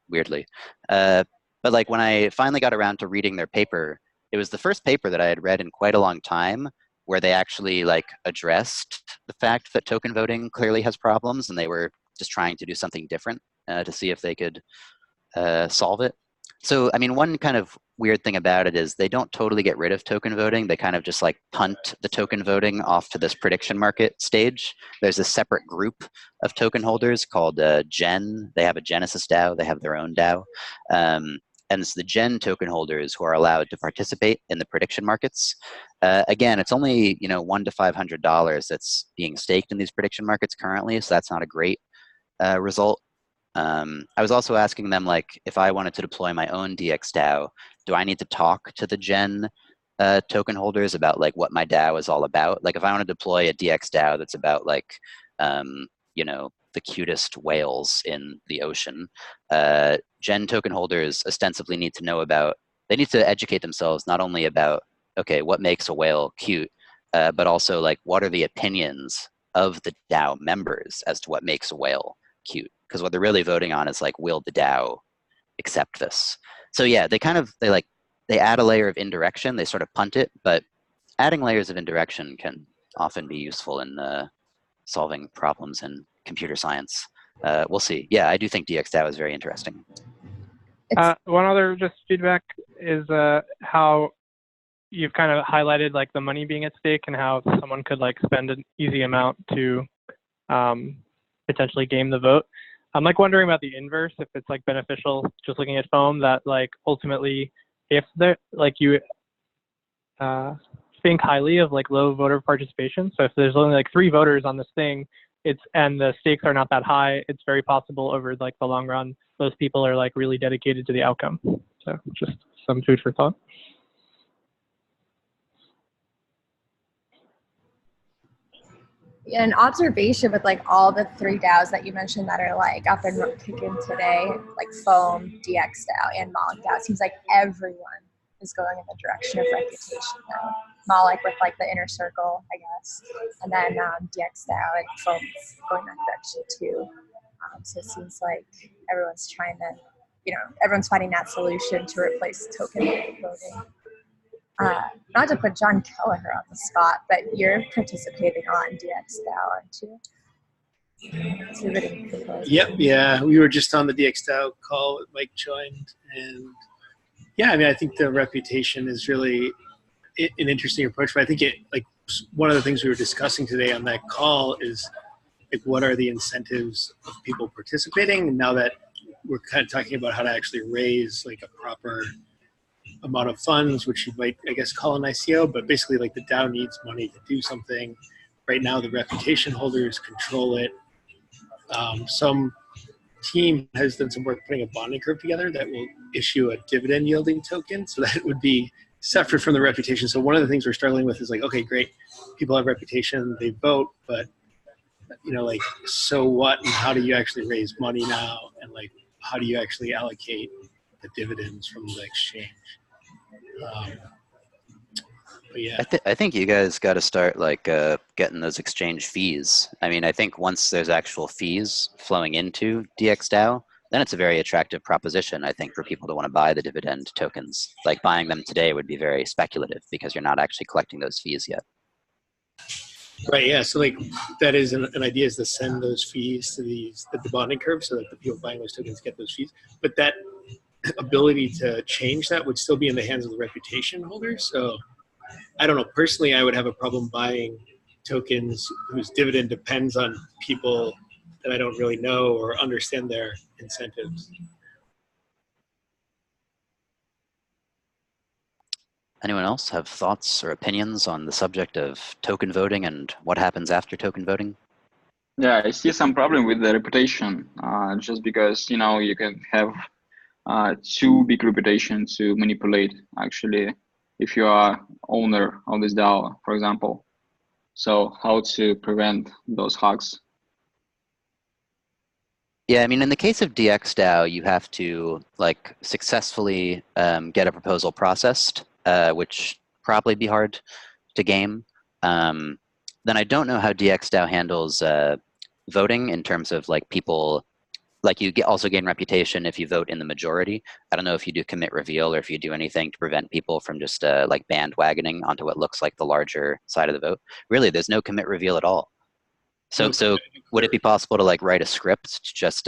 weirdly. But like when I finally got around to reading their paper, it was the first paper that I had read in quite a long time where they actually like addressed the fact that token voting clearly has problems, and they were just trying to do something different to see if they could solve it. So, I mean, one kind of weird thing about it is they don't totally get rid of token voting. They kind of just like punt the token voting off to this prediction market stage. There's a separate group of token holders called Gen. They have a Genesis DAO. They have their own DAO. And it's the Gen token holders who are allowed to participate in the prediction markets. Again, it's only $1 to $500 that's being staked in these prediction markets currently, so that's not a great result. I was also asking them, like, if I wanted to deploy my own dxDAO, do I need to talk to the Gen token holders about like what my DAO is all about? Like, if I want to deploy a dxDAO that's about like, the cutest whales in the ocean, Gen token holders ostensibly need to know about, they need to educate themselves not only about, okay, what makes a whale cute, but also like, what are the opinions of the DAO members as to what makes a whale cute? Because what they're really voting on is like, will the DAO accept this? So yeah, they add a layer of indirection. They sort of punt it, but adding layers of indirection can often be useful in solving problems in computer science. we'll see. Yeah, I do think dxDAO is very interesting. One other just feedback is how you've kind of highlighted like the money being at stake and how someone could like spend an easy amount to potentially game the vote. I'm like wondering about the inverse, if it's like beneficial just looking at foam that like ultimately if there like you think highly of like low voter participation. So if there's only like 3 voters on this thing, and the stakes are not that high, it's very possible over like the long run, those people are like really dedicated to the outcome. So just some food for thought. An observation with like all the 3 DAOs that you mentioned that are like up and kicking today, like Foam, dxDAO, and Moloch DAO, it seems like everyone is going in the direction of reputation now. Moloch with like the inner circle, I guess, and then dxDAO and Foam going that direction too. So it seems like everyone's trying to, everyone's finding that solution to replace token voting. Not to put John Kelleher on the spot, but you're participating on dxDAO, aren't you? Yep, yeah. We were just on the dxDAO call that Mike joined. And yeah, I mean, I think the reputation is really an interesting approach. But I think one of the things we were discussing today on that call is like, what are the incentives of people participating? And now that we're kind of talking about how to actually raise like a proper amount of funds, which you might, I guess, call an ICO, but basically like the DAO needs money to do something. Right now, the reputation holders control it. Some team has done some work putting a bonding curve together that will issue a dividend yielding token, so that it would be separate from the reputation. So one of the things we're struggling with is like, okay, great, people have reputation, they vote, but like, so what, and how do you actually raise money now? And like, how do you actually allocate the dividends from the exchange? But yeah, I think you guys got to start like getting those exchange fees. I mean, I think once there's actual fees flowing into dxDAO, then it's a very attractive proposition, I think, for people to want to buy the dividend tokens. Like buying them today would be very speculative because you're not actually collecting those fees yet. right. Yeah. So like that is an idea, is to send those fees to the bonding curve so that the people buying those tokens get those fees. But that ability to change that would still be in the hands of the reputation holders. So I don't know, personally, I would have a problem buying tokens whose dividend depends on people that I don't really know or understand their incentives. Anyone else have thoughts or opinions on the subject of token voting and what happens after token voting? Yeah, I see some problem with the reputation, just because, you can have too big reputation to manipulate, actually, if you are owner of this DAO, for example. So how to prevent those hacks? Yeah, I mean, in the case of dxDAO, you have to like successfully get a proposal processed, which probably be hard to game. Then I don't know how dxDAO handles voting in terms of like people. Like you also gain reputation if you vote in the majority. I don't know if you do commit reveal or if you do anything to prevent people from just like bandwagoning onto what looks like the larger side of the vote. Really, there's no commit reveal at all. So would it be possible to like write a script to just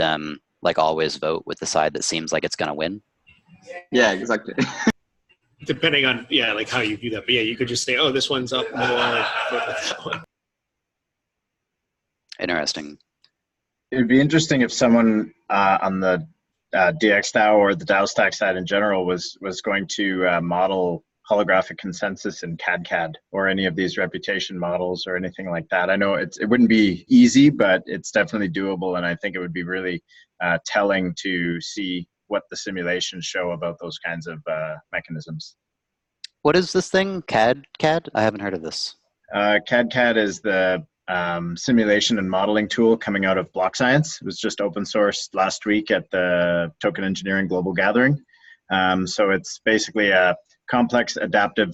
like always vote with the side that seems like it's going to win? Yeah, exactly. Depending on, like how you view that. But yeah, you could just say, oh, this one's up more, vote with that one. Interesting. It would be interesting if someone on the dxDAO or the DAO stack side in general was going to model holographic consensus in cadCAD or any of these reputation models or anything like that. I know it wouldn't be easy, but it's definitely doable, and I think it would be really telling to see what the simulations show about those kinds of mechanisms. What is this thing? cadCAD? I haven't heard of this. cadCAD is the simulation and modeling tool coming out of block science. It was just open sourced last week at the Token Engineering Global Gathering. So it's basically a complex, adaptive,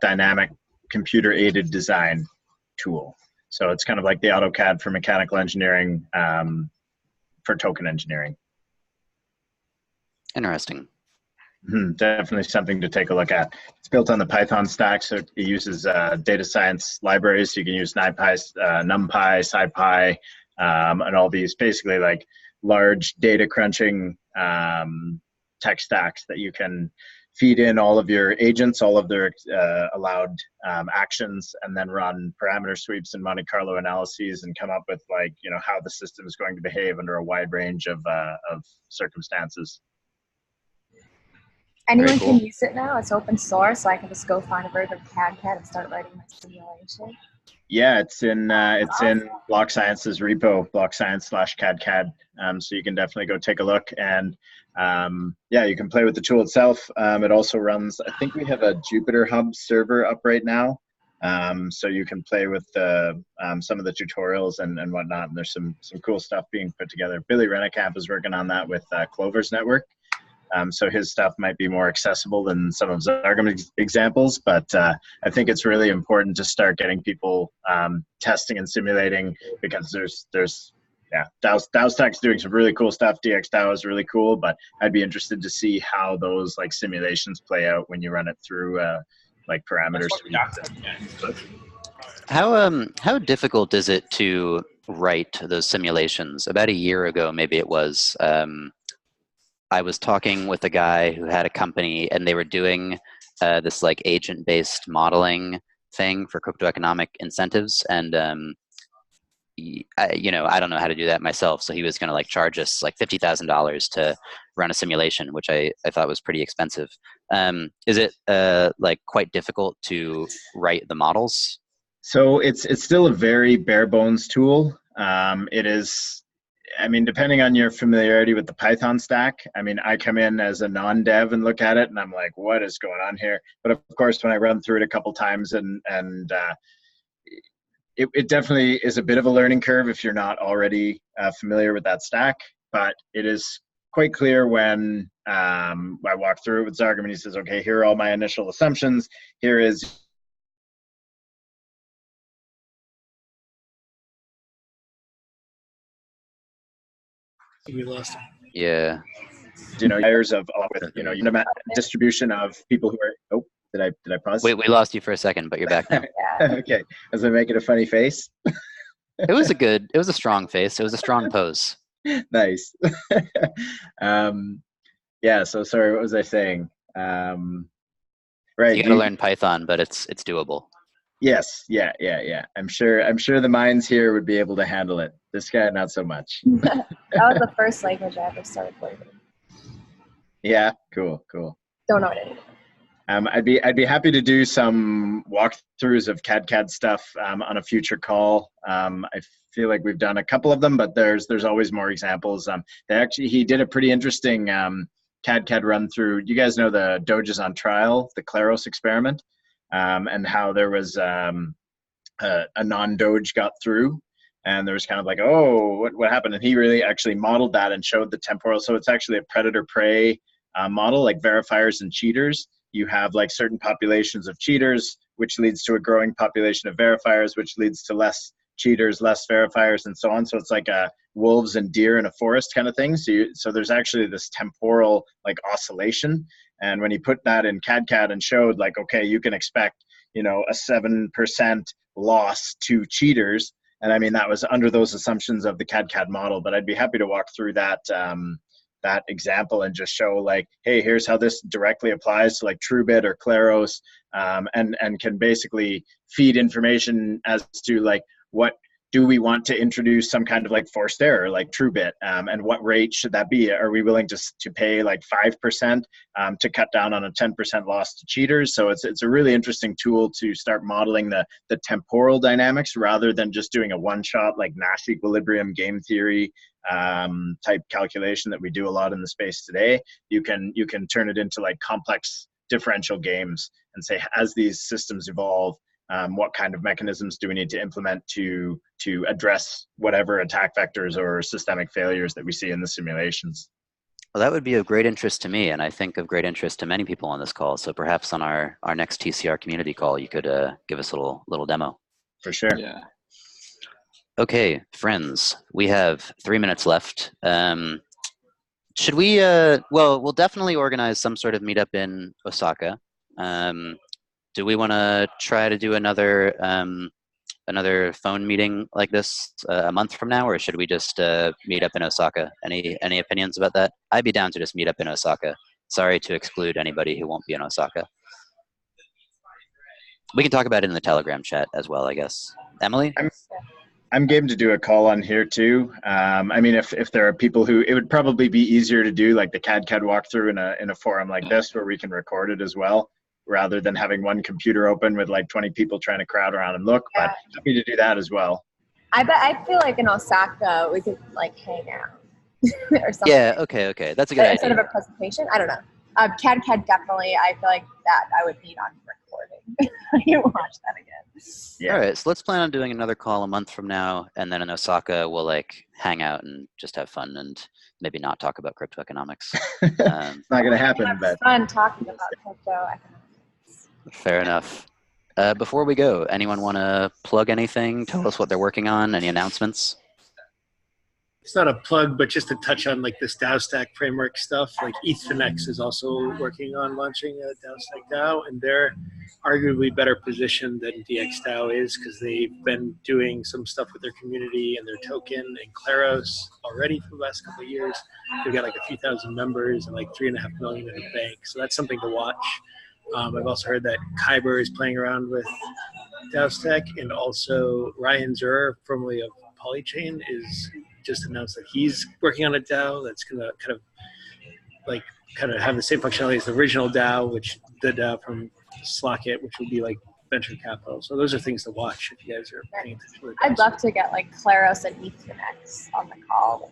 dynamic, computer-aided design tool. So it's kind of like the AutoCAD for mechanical engineering for token engineering. Interesting. Definitely something to take a look at. It's built on the Python stack, so it uses data science libraries. You can use NumPy, SciPy, and all these basically like large data crunching tech stacks that you can feed in all of your agents, all of their allowed actions, and then run parameter sweeps and Monte Carlo analyses and come up with like, you know, how the system is going to behave under a wide range of circumstances. Anyone cool. can use it now. It's open source, so I can just go find a version of cadCAD and start writing my simulation. Yeah, it's in Block Science's repo, blockscience/cadCAD. So you can definitely go take a look, and yeah, you can play with the tool itself. It also runs, I think we have a Jupyter Hub server up right now, so you can play with some of the tutorials and whatnot. And there's some cool stuff being put together. Billy Rennekamp is working on that with Clover's network. So his stuff might be more accessible than some of Zargham's examples, but I think it's really important to start getting people testing and simulating, because there's DAO Stack's doing some really cool stuff. dxDAO is really cool, but I'd be interested to see how those like simulations play out when you run it through like parameters. How difficult is it to write those simulations? About a year ago, maybe it was. I was talking with a guy who had a company, and they were doing this like agent-based modeling thing for cryptoeconomic incentives, and I don't know how to do that myself, so he was going to like charge us like $50,000 to run a simulation, which I thought was pretty expensive. Is it like quite difficult to write the models? So it's still a very bare bones tool. It is. I mean, depending on your familiarity with the Python stack, I mean, I come in as a non-dev and look at it, and I'm like, what is going on here? But of course, when I run through it a couple times, it definitely is a bit of a learning curve if you're not already familiar with that stack. But it is quite clear when I walk through it with Zargham, and he says, okay, here are all my initial assumptions. Here is We lost him. Yeah. layers of distribution of people who are. Oh, did I pause? Wait, we lost you for a second, but you're back now. Okay, was I making a funny face? It was a strong face. It was a strong pose. Nice. Yeah. So sorry, what was I saying? Right. You got to learn Python, but it's doable. Yes. Yeah. I'm sure the minds here would be able to handle it. This guy, not so much. That was the first language I ever started learning. Yeah. Cool. Don't know it anymore. I'd be happy to do some walkthroughs of cadCAD stuff on a future call. I feel like we've done a couple of them, but there's always more examples. He did a pretty interesting cadCAD run through. You guys know the Doges on Trial, the Claros experiment, and how there was a non-Doge got through, and there was kind of like, oh, what happened? And he really actually modeled that and showed the temporal. So it's actually a predator-prey model, like verifiers and cheaters. You have like certain populations of cheaters, which leads to a growing population of verifiers, which leads to less cheaters, less verifiers, and so on. So it's like a wolves and deer in a forest kind of thing. So there's actually this temporal like oscillation. And when he put that in cadCAD and showed like, okay, you can expect, a 7% loss to cheaters. And I mean, that was under those assumptions of the cadCAD model, but I'd be happy to walk through that example and just show like, hey, here's how this directly applies to like TrueBit or Claros, and can basically feed information as to like, what do we want to introduce some kind of like forced error like TrueBit, and what rate should that be? Are we willing to pay like 5% to cut down on a 10% loss to cheaters? So it's a really interesting tool to start modeling the temporal dynamics rather than just doing a one-shot like Nash equilibrium game theory type calculation that we do a lot in the space today. You can turn it into like complex differential games and say, as these systems evolve, what kind of mechanisms do we need to implement to address whatever attack vectors or systemic failures that we see in the simulations? Well, that would be of great interest to me, and I think of great interest to many people on this call. So perhaps on our next TCR community call, you could give us a little demo. For sure. Yeah. Okay, friends, we have 3 minutes left. Should we, we'll definitely organize some sort of meetup in Osaka. Do we want to try to do another another phone meeting like this a month from now, or should we just meet up in Osaka? Any opinions about that? I'd be down to just meet up in Osaka. Sorry to exclude anybody who won't be in Osaka. We can talk about it in the Telegram chat as well, I guess. Emily? I'm game to do a call on here too. I mean, if there are people who, it would probably be easier to do like the cadCAD walkthrough in a forum like this where we can record it as well, rather than having one computer open with like 20 people trying to crowd around and look. But happy to do that as well. I feel like in Osaka we could like hang out or something. Yeah. Okay. That's a good idea. Instead of a presentation, I don't know. cadCAD definitely. I feel like that I would need on recording. I can watch that again. Yeah. All right. So let's plan on doing another call a month from now, and then in Osaka we'll like hang out and just have fun and maybe not talk about crypto economics. It's not going to happen, but Fun talking about crypto economics. Fair enough. Before we go, anyone want to plug anything? Tell us what they're working on. Any announcements? it's not a plug, but just to touch on like this DAO stack framework stuff, like ETHFinex is also working on launching a DAO stack DAO, and they're arguably better positioned than dxDAO is because they've been doing some stuff with their community and their token and Claros already for the last couple of years. They've got like a few thousand members and like 3.5 million in the bank. So that's something to watch. I've also heard that Kyber is playing around with DAO stack, and also Ryan Zur, formerly of Polychain, is just announced that he's working on a DAO that's going to kind of have the same functionality as the original DAO, which the DAO from slock.it, which would be like venture capital. So those are things to watch if you guys are paying attention to it. I'd love to get like Claros and ETHFinex on the call.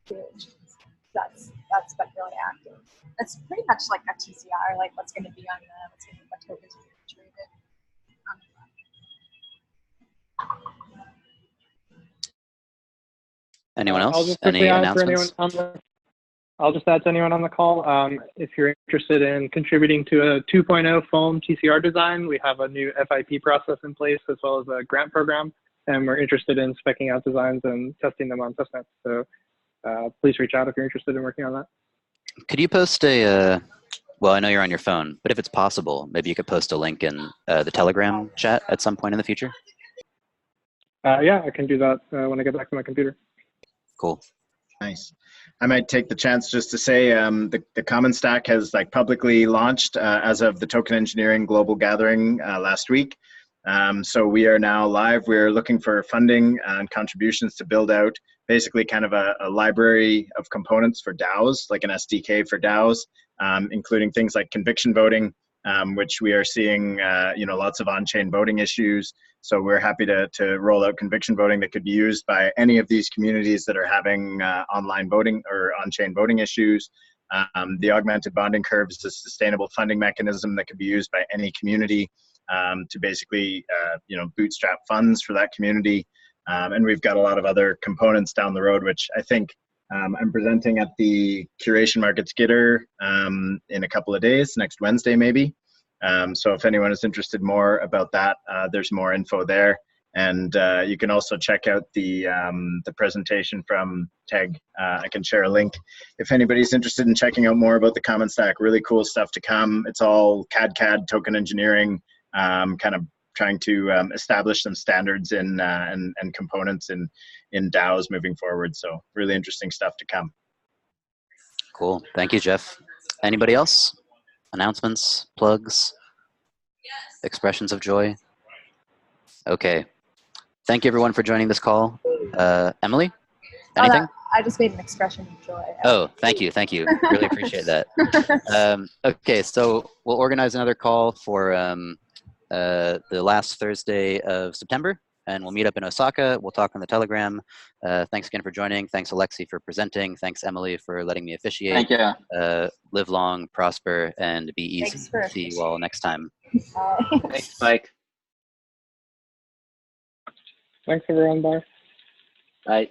That's been really active. It's pretty much like a TCR, like what's going to be on what tokens are traded. Anyone else? I'll just Any quickly add for anyone announcements? on the. I'll just add to anyone on the call. If you're interested in contributing to a 2.0 foam TCR design, we have a new FIP process in place as well as a grant program, and we're interested in speccing out designs and testing them on testnets. So please reach out if you're interested in working on that. Could you post a, well, I know you're on your phone, but if it's possible, maybe you could post a link in the Telegram chat at some point in the future? Yeah, I can do that when I get back to my computer. Cool. Nice. I might take the chance just to say the Common Stack has like publicly launched as of the Token Engineering Global Gathering last week. So we are now live. We're looking for funding and contributions to build out basically kind of a library of components for DAOs, like an SDK for DAOs, including things like conviction voting, which we are seeing lots of on-chain voting issues. So we're happy to roll out conviction voting that could be used by any of these communities that are having online voting or on-chain voting issues. The augmented bonding curve is a sustainable funding mechanism that could be used by any community to basically bootstrap funds for that community. And we've got a lot of other components down the road, which I think I'm presenting at the Curation Markets Gitter in a couple of days, next Wednesday maybe. So if anyone is interested more about that, there's more info there. And you can also check out the presentation from Teg. I can share a link if anybody's interested in checking out more about the Common Stack. Really cool stuff to come. It's all cadCAD, token engineering, kind of trying to establish some standards and components in DAOs moving forward. So really interesting stuff to come. Cool. Thank you, Jeff. Anybody else? Announcements, plugs, expressions of joy? Okay. Thank you, everyone, for joining this call. Emily, anything? I just made an expression of joy. Oh, thank you. Thank you. Really appreciate that. Okay, so we'll organize another call for the last Thursday of September, and we'll meet up in Osaka. We'll talk on the Telegram. Thanks again for joining. Thanks, Aleksei, for presenting. Thanks, Emily, for letting me officiate. Thank you. Live long, prosper, and be easy. See you all next time. Thanks, Mike. Thanks, everyone. Bye. Bye.